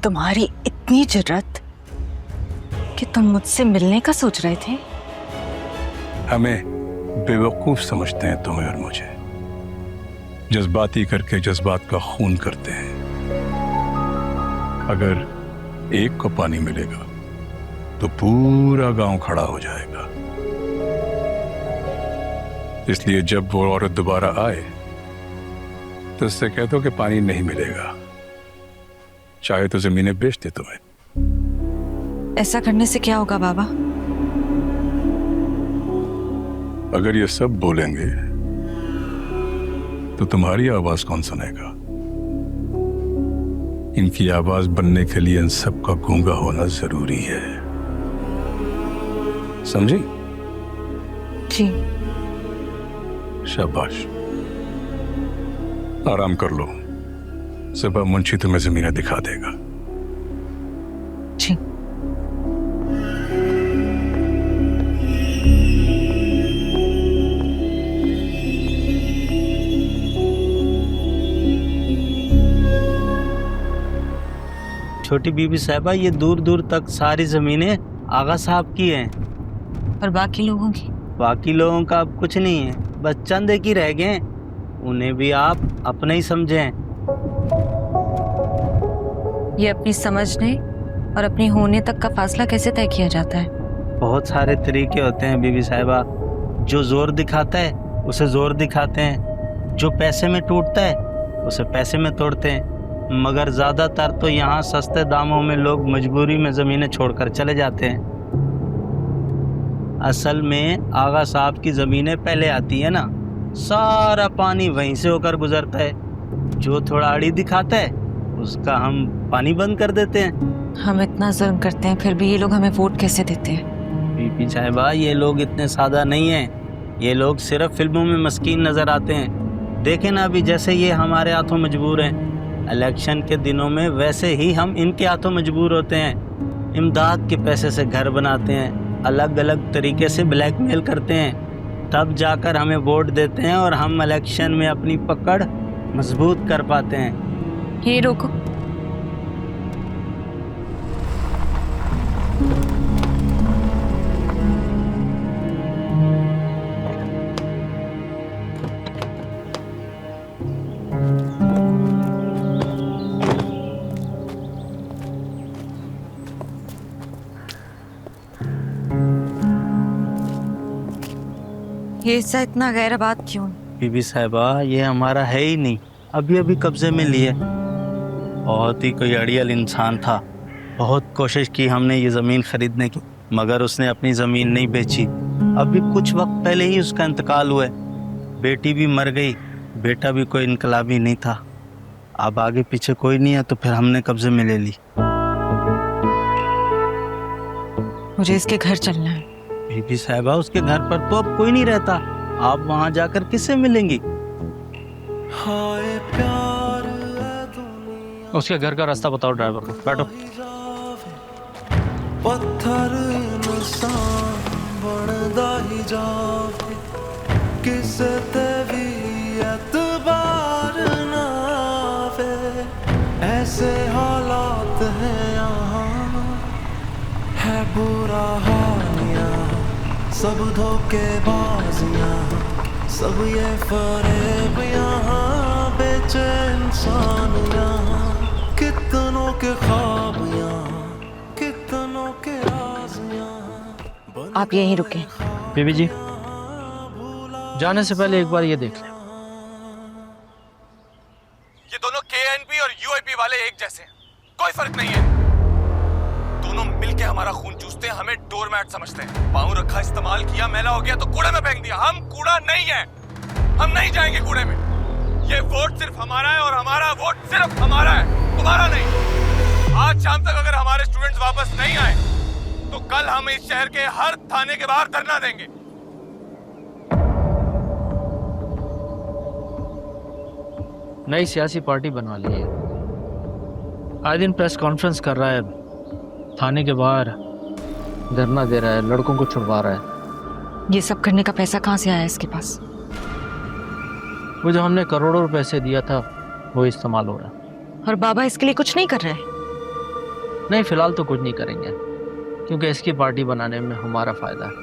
तुम्हारी इतनी जुर्रत कि तुम मुझसे मिलने का सोच रहे थे? हमें बेवकूफ समझते हैं तुम्हें और मुझे, जज्बाती करके जज्बात का खून करते हैं। अगर एक को पानी मिलेगा तो पूरा गांव खड़ा हो जाएगा। इसलिए जब वो औरत दोबारा आए तो उससे कह दो कि पानी नहीं मिलेगा, चाहे तो जमीनें बेच दे तुम्हें। ऐसा करने से क्या होगा बाबा? अगर ये सब बोलेंगे तो तुम्हारी आवाज कौन सुनेगा? इनकी आवाज बनने के लिए इन सबका गूंगा होना जरूरी है, समझी? जी। शाबाश, आराम कर लो, सुबह मुंशी तुम्हें जमीनें दिखा देगा। जी। छोटी बीबी साहिबा, ये दूर दूर तक सारी जमीनें आगा साहब की हैं। और बाकी लोगों की? बाकी लोगों का अब कुछ नहीं है, बस चंद एक ही रह गए। उन्हें भी आप अपने ही समझें। ये अपनी समझने और अपनी होने तक का फासला कैसे तय किया जाता है? बहुत सारे तरीके होते हैं बीबी साहिबा। जो जोर दिखाता है उसे जोर दिखाते हैं, जो पैसे में टूटता है उसे पैसे में तोड़ते हैं। मगर ज़्यादातर तो यहाँ सस्ते दामों में लोग मजबूरी में ज़मीनें छोड़कर चले जाते हैं। असल में आगा साहब की ज़मीनें पहले आती है ना, सारा पानी वहीं से होकर गुजरता है। जो थोड़ा आड़ी दिखाता है उसका हम पानी बंद कर देते हैं। हम इतना जुल्म करते हैं फिर भी ये लोग हमें वोट कैसे देते हैं? बीबी साहिबा, ये लोग इतने सादा नहीं हैं। ये लोग सिर्फ फिल्मों में मस्कीन नज़र आते हैं। देखें ना, अभी जैसे ये हमारे हाथों मजबूर हैं, इलेक्शन के दिनों में वैसे ही हम इनके हाथों मजबूर होते हैं। इमदाद के पैसे से घर बनाते हैं, अलग अलग तरीके से ब्लैकमेल करते हैं, तब जाकर हमें वोट देते हैं और हम इलेक्शन में अपनी पकड़ मजबूत कर पाते हैं। ये रोको। ये हिस्सा इतना गैरबाद क्यों? बीबी साहिबा, ये हमारा है ही नहीं, अभी अभी कब्जे में लिए। बहुत ही कोई अड़ियल इंसान था। बहुत कोशिश की हमने ये ज़मीन खरीदने की, मगर उसने अपनी ज़मीन नहीं बेची। अभी कुछ वक्त पहले ही उसका इंतकाल हुआ है। बेटी भी मर गई, बेटा भी कोई इनकलाबी नहीं था। अब आगे पीछे कोई नहीं है तो फिर हमने कब्जे में ले ली। मुझे इसके घर चलना है। बीबी साहिबा, उसके घर पर तो अब कोई नहीं रहता। आप वहाँ जाकर किससे मिलेंगी? उसके घर का रास्ता बताओ ड्राइवर को। बैठो। पत्थर इंसान बनदा ही जावे, किसे ते भी एतबार ना आवे। ऐसे हालात हैं यहाँ, है बुरा हाल यहाँ। सब धोखेबाजियाँ, सब ये फरेब यहाँ। बेचे इंसान यहाँ, कितनों के ख्वाब यहाँ, कितनों के राज यहाँ। आप यहीं रुके। बीबी जी, जाने से पहले एक बार ये देख लें। ये दोनों केएनपी और यूआईपी वाले एक जैसे हैं, कोई फर्क नहीं है। दोनों मिलके हमारा खून चूसते हैं, हमें डोरमैट समझते हैं। पाँव रखा, इस्तेमाल किया, मैला हो गया तो कूड़े में फेंक दिया। हम कूड़ा नहीं है, हम नहीं जाएंगे कूड़े में। ये वोट सिर्फ हमारा है और हमारा वोट सिर्फ हमारा है, तुम्हारा नहीं। आज शाम तक अगर हमारे स्टूडेंट्स वापस नहीं आए तो कल हम इस शहर के हर थाने के बाहर धरना देंगे। नई सियासी पार्टी बनवा ली है, आए दिन प्रेस कॉन्फ्रेंस कर रहा है, थाने के बाहर धरना दे रहा है, लड़कों को छुड़वा रहा है। ये सब करने का पैसा कहाँ से आया इसके पास? वो जो हमने करोड़ों रुपए से दिया था वो इस्तेमाल हो रहा है। और बाबा इसके लिए कुछ नहीं कर रहे हैं? नहीं, फिलहाल तो कुछ नहीं करेंगे, क्योंकि इसकी पार्टी बनाने में हमारा फायदा है।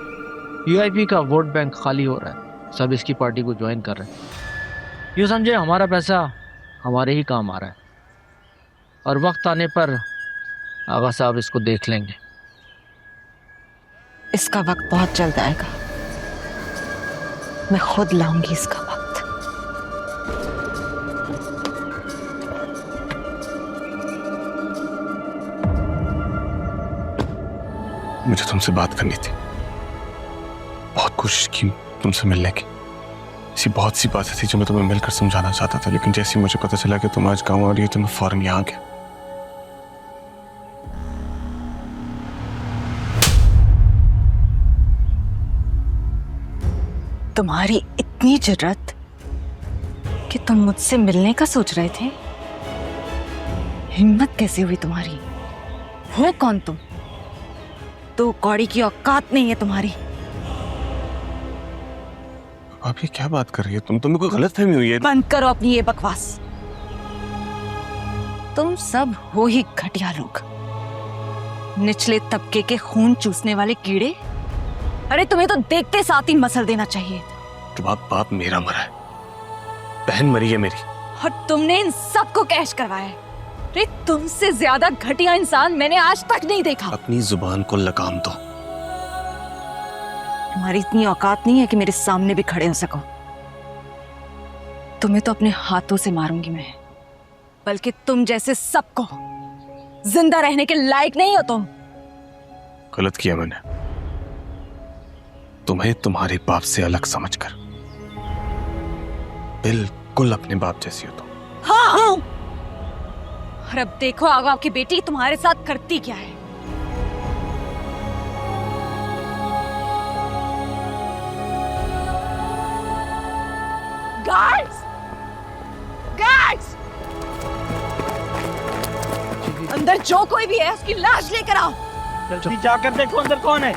यूआईपी का वोट बैंक खाली हो रहा है, सब इसकी पार्टी को ज्वाइन कर रहे हैं। यूँ समझे हमारा पैसा हमारे ही काम आ रहा है, और वक्त आने पर आगा साहब इसको देख लेंगे। इसका वक्त बहुत जल्द आएगा, मैं खुद लाऊंगी इसका वक्त। मुझे तुमसे बात करनी थी, बहुत कोशिश की तुमसे मिलने की। ऐसी बहुत सी बातें थी जो मैं तुम्हें मिलकर समझाना चाहता था, लेकिन जैसे ही मुझे पता चला कि तुम आज गाँव आ रही हो तो मैं फौरन यहाँ गया। तुम्हारी इतनी जुर्रत कि तुम मुझसे मिलने का सोच रहे थे? हिम्मत कैसे हुई तुम्हारी? हो कौन तुम? तो कौड़ी की औकात नहीं है तुम्हारी। आप ये क्या बात कर रही है? तुम्हें कोई गलतफहमी हुई है? बंद करो अपनी ये बकवास। तुम सब हो ही घटिया लोग, निचले तबके के खून चूसने वाले कीड़े। अरे तुम्हें तो देखते साथ ही मसल देना चाहिए। तो बाप मेरा मरा है, बहन मरी है मेरी, और तुमने इन सबको कैश करवाया है। अरे तुमसे ज्यादा घटिया इंसान मैंने आज तक नहीं देखा। अपनी जुबान को लगाम दो। तुम्हारी इतनी औकात नहीं है कि मेरे सामने भी खड़े हो सको। तुम्हें तो अपने हाथों से मारूंगी मैं, बल्कि तुम जैसे सबको जिंदा रहने के लायक नहीं हो तुम। गलत किया मैंने, तुम्हें तुम्हारे बाप से अलग समझकर। बिल्कुल अपने बाप जैसी हो तुम। हाँ, और अब देखो आगा की बेटी तुम्हारे साथ करती क्या है। गार्ड्स! गार्ड्स! अंदर जो कोई भी है उसकी लाश लेकर आओ। जल्दी जाकर देखो अंदर कौन है।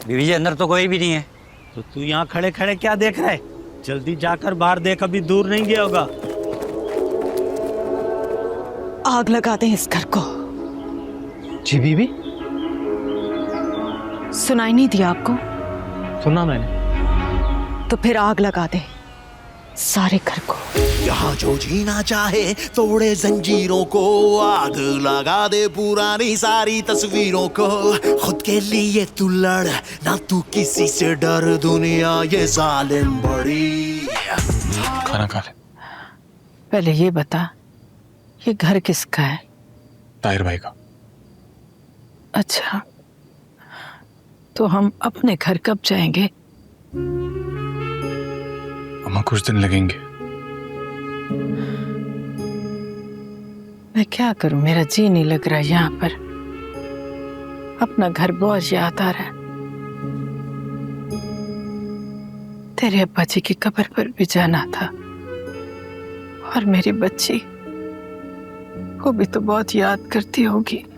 बीवी जी अंदर तो कोई भी नहीं है। तो तू यहाँ खड़े खड़े क्या देख रहा है? जल्दी जाकर बाहर देख, अभी दूर नहीं गया होगा। आग लगा दें इस घर को। जी बीवी, सुनाई नहीं दिया आपको? सुना मैंने। तो फिर आग लगा दे सारे घर को। यहाँ जो जीना चाहे तोड़े जंजीरों को, आग लगा दे पुरानी सारी तस्वीरों को। खुद के लिए तू लड़, ना तू किसी से डर, दुनिया ये जालिम बड़ी। खाना खा ले। पहले ये बता, ये घर किसका है? ताहिर भाई का। अच्छा, तो हम अपने घर कब जाएंगे? अम्मा कुछ दिन लगेंगे। मैं क्या करूं, मेरा जी नहीं लग रहा यहाँ पर। अपना घर बहुत याद आ रहा है। तेरे अब्बा जी की कब्र पर भी जाना था, और मेरी बच्ची, वो भी तो बहुत याद करती होगी।